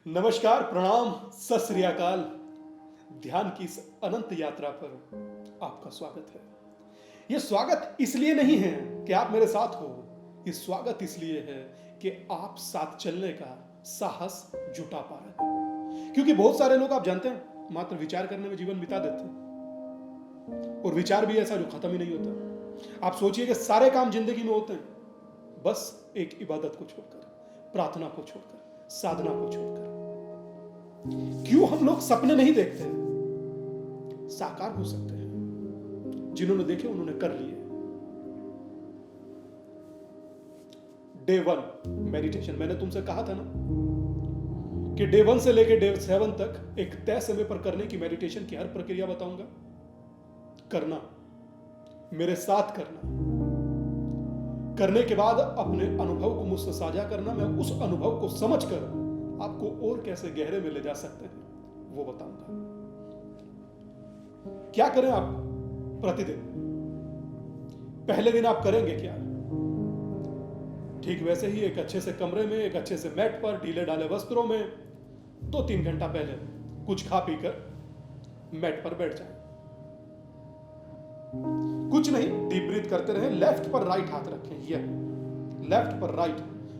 नमस्कार, प्रणाम, सत श्री अकाल। ध्यान की इस अनंत यात्रा पर आपका स्वागत है। यह स्वागत इसलिए नहीं है कि आप मेरे साथ हो, यह स्वागत इसलिए है कि आप साथ चलने का साहस जुटा पा रहे हो। क्योंकि बहुत सारे लोग, आप जानते हैं, मात्र विचार करने में जीवन बिता देते हैं, और विचार भी ऐसा जो खत्म ही नहीं होता। आप सोचिए कि सारे काम जिंदगी में होते हैं, बस एक इबादत को छोड़कर, प्रार्थना को छोड़कर, साधना को छोड़कर। क्यों हम लोग सपने नहीं देखते? साकार हो सकते हैं। जिन्होंने देखे उन्होंने कर लिए। डे 1 मेडिटेशन, मैंने तुमसे कहा था ना कि डे 1 से लेकर डे 7 तक एक तय समय पर करने की मेडिटेशन की हर प्रक्रिया बताऊंगा। करना, मेरे साथ करना, करने के बाद अपने अनुभव को मुझसे साझा करना। मैं उस अनुभव को समझकर आपको और कैसे गहरे में ले जा सकते हैं वो बताऊंगा। क्या करें आप प्रतिदिन? पहले दिन आप करेंगे क्या? ठीक वैसे ही एक अच्छे से कमरे में, एक अच्छे से मैट पर, ढीले ढाले वस्त्रों में 2-3 घंटा पहले कुछ खा पी कर मैट पर बैठ जाएं। कुछ नहीं, डीप ब्रीथ करते रहें। लेफ्ट पर राइट हाथ रखें, यह लेफ्ट पर राइट,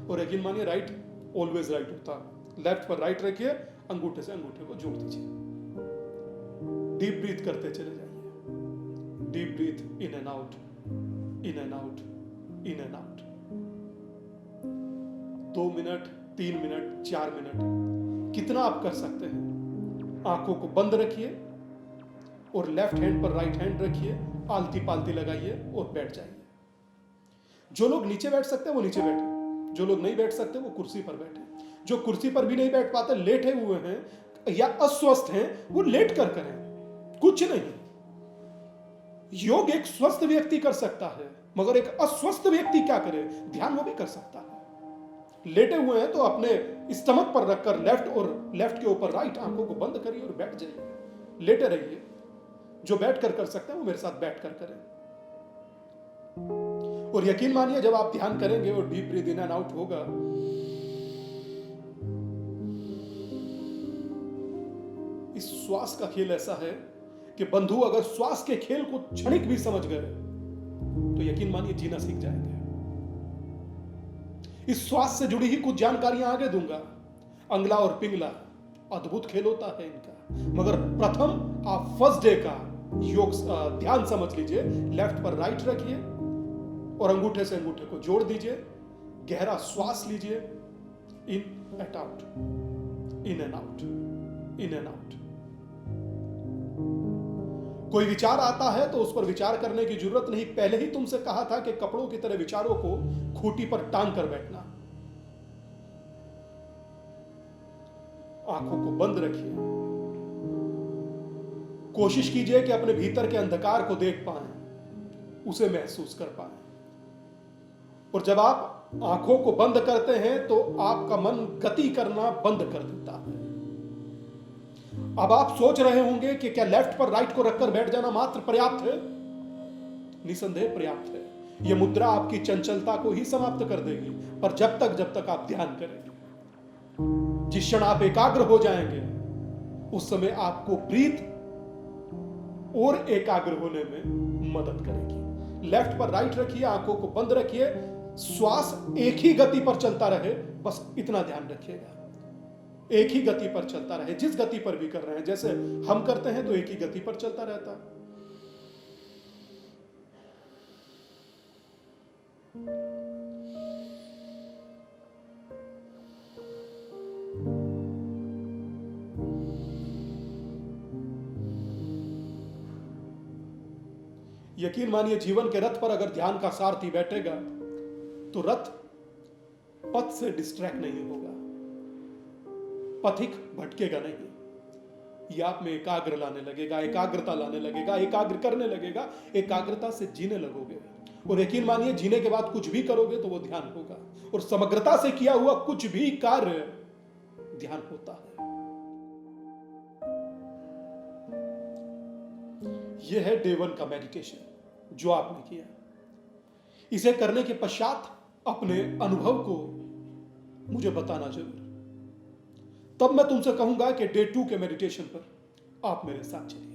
और यकीन मानिए राइट ऑलवेज राइट होता है। लेफ्ट पर राइट रखिए, अंगूठे से अंगूठे को जोड़ दीजिए। डीप ब्रीथ करते चले जाइए। Deep breath in and out, in and out, in and out. 2 minute, 3 minute, 4 minute, कितना आप कर सकते हैं। आंखों को बंद रखिए और लेफ्ट हैंड पर राइट हैंड रखिए, आलती पालती लगाइए और बैठ जाइए। जो लोग नीचे बैठ सकते हैं वो नीचे बैठे, जो लोग नहीं बैठ सकते वो कुर्सी पर बैठे। जो कुर्सी पर भी नहीं बैठ पाते, लेटे हुए हैं या अस्वस्थ हैं, वो लेट कर करें। कुछ नहीं, योग एक स्वस्थ व्यक्ति कर सकता है, मगर एक अस्वस्थ व्यक्ति क्या करे? ध्यान वो भी कर सकता है। लेटे हुए हैं तो अपने स्टमक पर रखकर लेफ्ट और लेफ्ट के ऊपर राइट, आंखों को बंद करिए और बैठ जाइए। लेटे रहिए। जो बैठ कर सकते हैं वो मेरे साथ बैठ कर करें। और यकीन मानिए, जब आप ध्यान करेंगे और deep breath in and out होगा, इस श्वास का खेल ऐसा है कि बंधु अगर श्वास के खेल को क्षणिक भी समझ गए तो यकीन मानिए जीना सीख जाएंगे। इस श्वास से जुड़ी ही कुछ जानकारियां आगे दूंगा। अंगला और पिंगला अद्भुत खेल होता है इनका, मगर प्रथम आप फर्स्ट डे का योग ध्यान समझ लीजिए। लेफ्ट पर राइट रखिए और अंगूठे से अंगूठे को जोड़ दीजिए। गहरा श्वास लीजिए, in and out, in and out, in and out. कोई विचार आता है तो उस पर विचार करने की जरूरत नहीं। पहले ही तुमसे कहा था कि कपड़ों की तरह विचारों को खूंटी पर टांग कर बैठना। आंखों को बंद रखिए। कोशिश कीजिए कि अपने भीतर के अंधकार को देख पाएं, उसे महसूस कर पाएं। और जब आप आंखों को बंद करते हैं तो आपका मन गति करना बंद कर देता है। अब आप सोच रहे होंगे कि क्या लेफ्ट पर राइट को रखकर बैठ जाना मात्र पर्याप्त है? निसंदेह पर्याप्त है। यह मुद्रा आपकी चंचलता को ही समाप्त कर देगी। पर जब तक आप ध्यान करेंगे, जिस क्षण आप एकाग्र हो जाएंगे, उस समय आपको ब्रीथ और एकाग्र होने में मदद करेगी। लेफ्ट पर राइट रखिए, आंखों को बंद रखिए, श्वास एक ही गति पर चलता रहे, बस इतना ध्यान रखिएगा। एक ही गति पर चलता रहे। जिस गति पर भी कर रहे हैं, जैसे हम करते हैं तो एक ही गति पर चलता रहता है। यकीन मानिए, जीवन के रथ पर अगर ध्यान का सारथी बैठेगा तो रथ पथ से डिस्ट्रैक्ट नहीं होगा, पथिक भटकेगा नहीं। यह आप में एकाग्र लाने लगेगा, एकाग्रता लाने लगेगा, एकाग्र करने लगेगा, एकाग्रता से जीने लगोगे। और यकीन मानिए, जीने के बाद कुछ भी करोगे तो वो ध्यान होगा। और समग्रता से किया हुआ कुछ भी कार्य ध्यान होता है। यह है डे 1 का मेडिटेशन जो आपने किया। इसे करने के पश्चात अपने अनुभव को मुझे बताना जरूर। तब मैं तुमसे कहूंगा कि डे 2 के मेडिटेशन पर आप मेरे साथ चलिए।